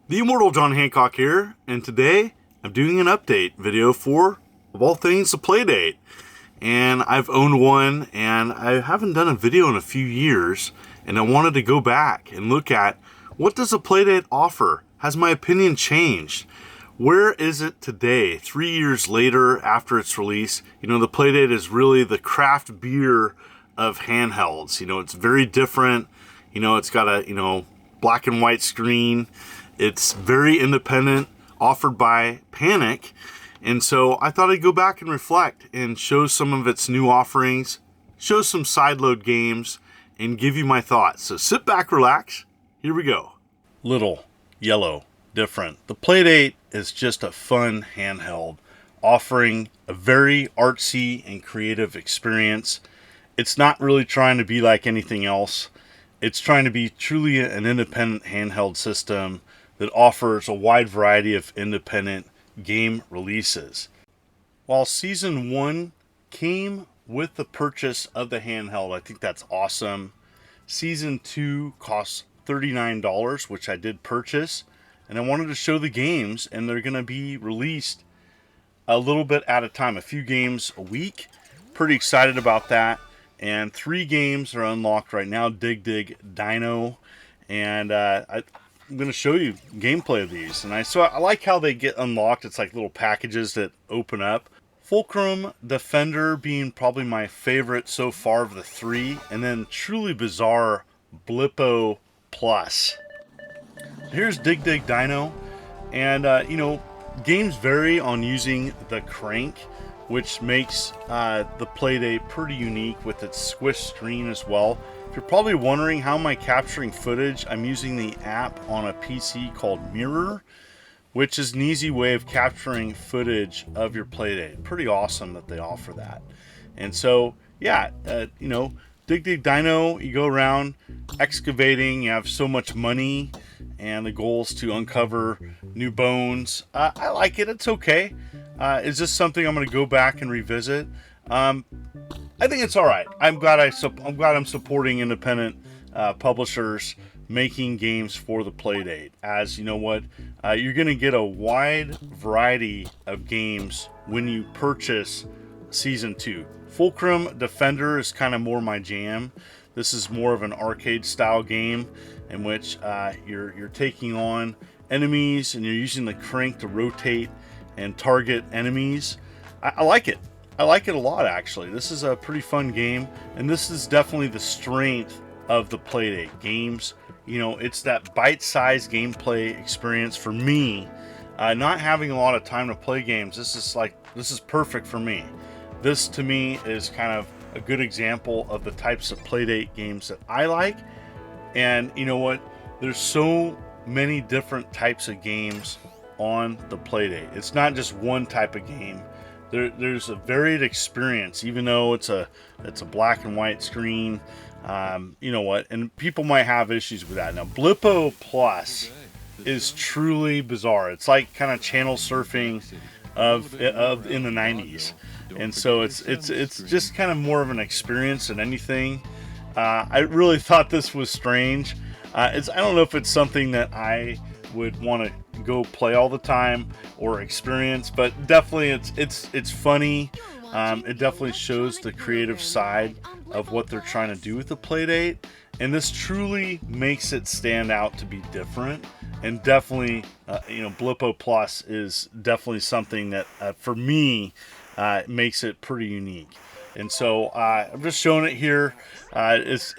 The Immortal John Hancock here, and today I'm doing an update video for, of all things, the Playdate. And I've owned one, and I haven't done a video in a few years, and I wanted to go back and look at what does the Playdate offer? Has my opinion changed? Where is it today, 3 years later after its release? You know, the Playdate is really the craft beer of handhelds. You know, it's very different. You know, it's got a, black and white screen. It's very independent, offered by Panic. And so I thought I'd go back and reflect and show some of its new offerings, show some sideload games, and give you my thoughts. So sit back, relax. Here we go. Little, yellow, different. The Playdate is just a fun handheld, offering a very artsy and creative experience. It's not really trying to be like anything else. It's trying to be truly an independent handheld system that offers a wide variety of independent game releases. While Season 1 came with the purchase of the handheld, I think that's awesome. Season 2 costs $39, which I did purchase, and I wanted to show the games, and they're going to be released a little bit at a time, a few games a week. Pretty excited about that. And 3 games are unlocked right now. Dig Dino, and I'm going to show you gameplay of these. And I like how they get unlocked. It's like little packages that open up. Fulcrum Defender being probably my favorite so far of the 3, and then truly bizarre Blippo Plus. Here's Dig Dino, and games vary on using the crank, which makes the Playdate pretty unique with its squish screen as well. If you're probably wondering how am I capturing footage, I'm using the app on a PC called Mirror, which is an easy way of capturing footage of your Playdate. Pretty awesome that they offer that. And so, yeah, Dig Dino, you go around excavating, you have so much money, and the goal is to uncover new bones. I like it, it's okay. Is this something I'm going to go back and revisit? I think it's all right. I'm glad I'm supporting independent publishers making games for the Playdate. As you know what, you're going to get a wide variety of games when you purchase Season 2. Fulcrum Defender is kind of more my jam. This is more of an arcade style game in which you're taking on enemies and you're using the crank to rotate and target enemies. I like it. I like it a lot, actually. This is a pretty fun game, and this is definitely the strength of the Playdate games. You know, it's that bite-sized gameplay experience for me. Not having a lot of time to play games, this is perfect for me. This, to me, is kind of a good example of the types of Playdate games that I like. And you know what? There's so many different types of games on the Playdate. It's not just one type of game. There's a varied experience, even though it's a black and white screen. You know what? And people might have issues with that. Now, Blippo Plus is truly bizarre. It's like kind of channel surfing of in the 90s, and so it's just kind of more of an experience than anything. I really thought this was strange. I don't know if it's something that I would want to go play all the time or experience, but definitely it's funny. It definitely shows the creative side of what they're trying to do with the Playdate, and this truly makes it stand out to be different. And definitely Blippo Plus is definitely something that for me makes it pretty unique. And so I'm just showing it here. It's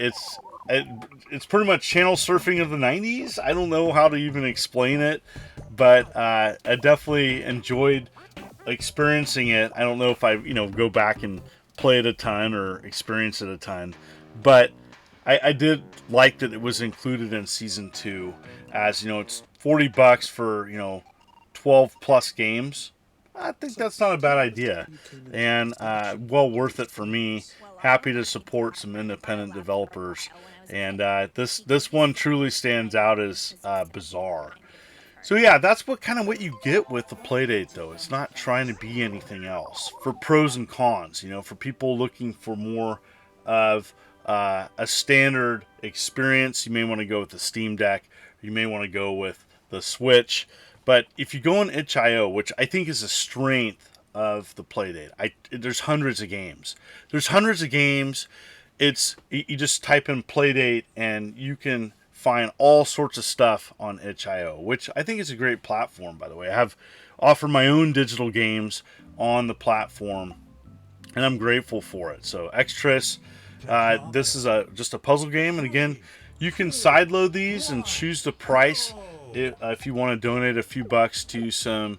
pretty much channel surfing of the 90s. I don't know how to even explain it, but I definitely enjoyed experiencing it. I don't know if I go back and play it a ton or experience it a ton, but I did like that it was included in Season 2. As it's $40 for 12 plus games. I think that's not a bad idea, and well worth it for me. Happy to support some independent developers, and this one truly stands out as bizarre. So yeah, that's what you get with the Playdate, though. It's not trying to be anything else. For pros and cons, for people looking for more of a standard experience, you may want to go with the Steam Deck. You may want to go with the Switch. But if you go on itch.io, which I think is a strength of the Playdate, there's hundreds of games. There's hundreds of games. You just type in Playdate and you can find all sorts of stuff on itch.io, which I think is a great platform, by the way. I have offered my own digital games on the platform, and I'm grateful for it. So Extras, this is just a puzzle game, and again, you can sideload these and choose the price if you want to donate a few bucks to some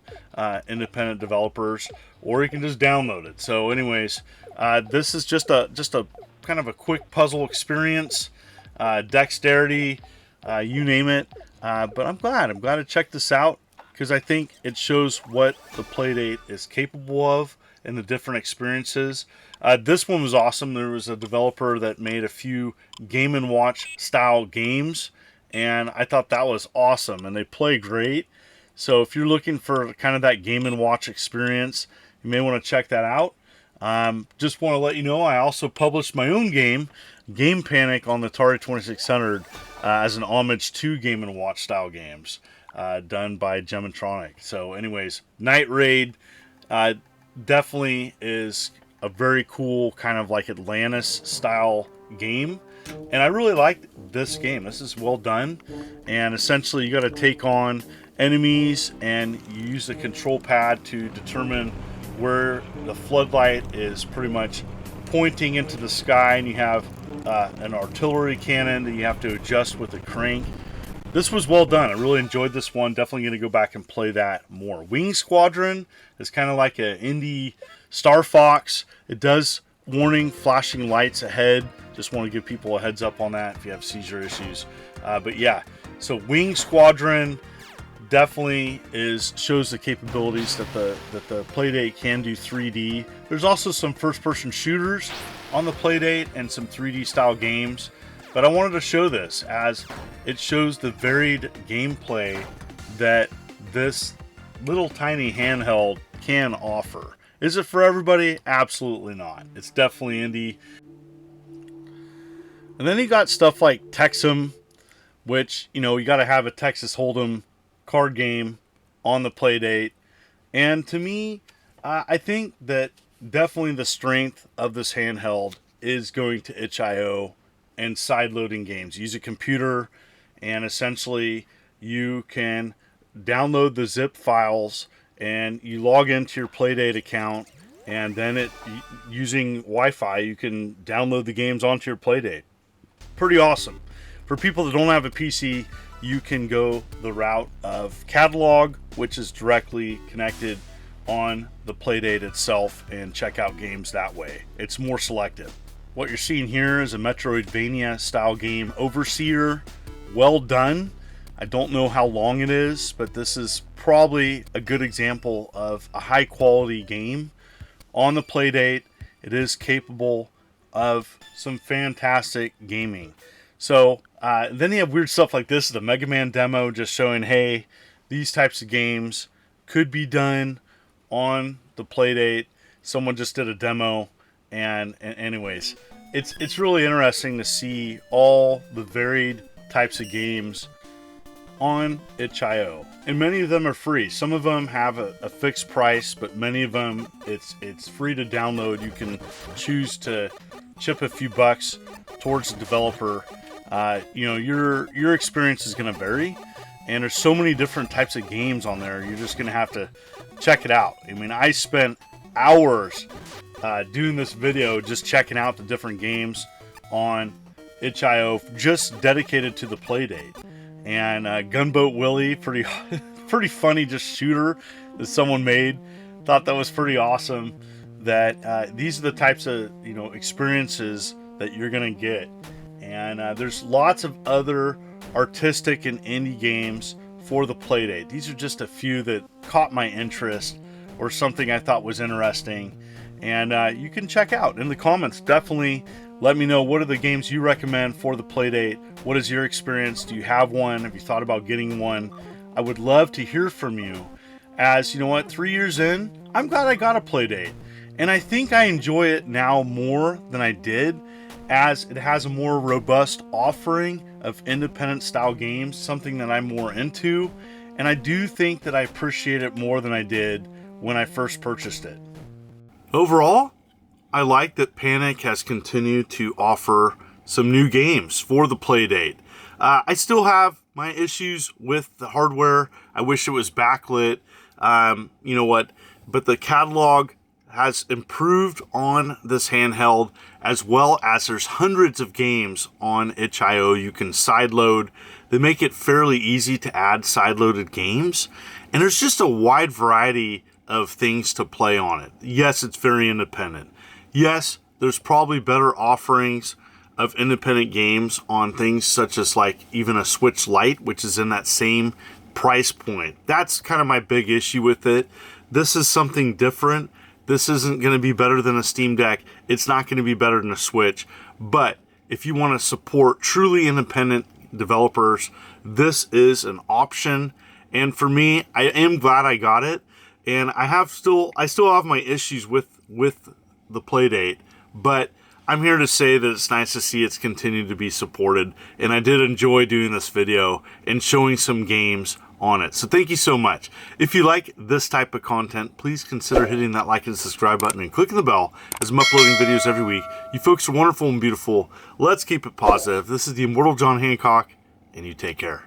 independent developers, or you can just download it. So anyways, this is just a kind of a quick puzzle experience, dexterity, you name it. But I'm glad to check this out, because I think it shows what the Playdate is capable of and the different experiences. This one was awesome. There was a developer that made a few Game & Watch style games, and I thought that was awesome, and they play great. So if you're looking for kind of that Game & Watch experience, you may want to check that out. Just want to let you know, I also published my own game, Game Panic, on the Atari 2600 as an homage to Game & Watch style games done by Gematronic. So anyways, Night Raid definitely is a very cool kind of like Atlantis style game, and I really liked this game. This is well done, and essentially you got to take on enemies, and you use the control pad to determine where the floodlight is pretty much pointing into the sky, and you have an artillery cannon that you have to adjust with a crank. This was well done. I really enjoyed this one. Definitely going to go back and play that more. Wing Squadron is kind of like an indie Star Fox. It does warning flashing lights ahead. Just want to give people a heads up on that if you have seizure issues. But yeah, so Wing Squadron definitely shows the capabilities that the Playdate can do 3D. There's also some first-person shooters on the Playdate and some 3D style games. But I wanted to show this as it shows the varied gameplay that this little tiny handheld can offer. Is it for everybody? Absolutely not. It's definitely indie. And then you got stuff like Texum, which, you got to have a Texas Hold'em card game on the Playdate. And to me, I think that definitely the strength of this handheld is going to itch.io and sideloading games. Use a computer, and essentially you can download the zip files, and you log into your Playdate account, and then using Wi-Fi you can download the games onto your Playdate. Pretty awesome. For people that don't have a PC, you can go the route of catalog, which is directly connected on the Playdate itself, and check out games that way. It's more selective. What you're seeing here is a Metroidvania style game, Overseer. Well done. I don't know how long it is, but this is probably a good example of a high quality game on the Playdate. It is capable of some fantastic gaming. So then you have weird stuff like this, the Mega Man demo, just showing, hey, these types of games could be done on the Playdate. Someone just did a demo. And anyways, it's really interesting to see all the varied types of games on itch.io, and many of them are free. Some of them have a fixed price, but many of them it's free to download. You can choose to chip a few bucks towards the developer. Your experience is going to vary, and there's so many different types of games on there. You're just going to have to check it out. I mean, I spent hours doing this video, just checking out the different games on itch.io, just dedicated to the Playdate. And Gunboat Willie, pretty funny, just shooter that someone made. Thought that was pretty awesome. That these are the types of experiences that you're gonna get. And there's lots of other artistic and indie games for the Playdate. These are just a few that caught my interest, or something I thought was interesting. And you can check out in the comments. Definitely let me know, what are the games you recommend for the Playdate? What is your experience? Do you have one? Have you thought about getting one? I would love to hear from you. As you know what, 3 years in, I'm glad I got a Playdate. And I think I enjoy it now more than I did, as it has a more robust offering of independent style games, something that I'm more into. and I do think that I appreciate it more than I did when I first purchased it. Overall, I like that Panic has continued to offer some new games for the Playdate. I still have my issues with the hardware. I wish it was backlit. You know what? But the catalog has improved on this handheld, as well as there's hundreds of games on itch.io you can sideload. They make it fairly easy to add sideloaded games, and there's just a wide variety of things to play on it. Yes, it's very independent. Yes, there's probably better offerings of independent games on things such as like even a Switch Lite, which is in that same price point. That's kind of my big issue with it. This is something different. This isn't going to be better than a Steam Deck. It's not going to be better than a Switch. But if you want to support truly independent developers, this is an option. And for me, I am glad I got it. And I still have my issues with the Playdate, but I'm here to say that it's nice to see it's continued to be supported, and I did enjoy doing this video and showing some games on it. So thank you so much. If you like this type of content, please consider hitting that like and subscribe button and clicking the bell, as I'm uploading videos every week. You folks are wonderful and beautiful. Let's keep it positive. This is the Immortal John Hancock, and you take care.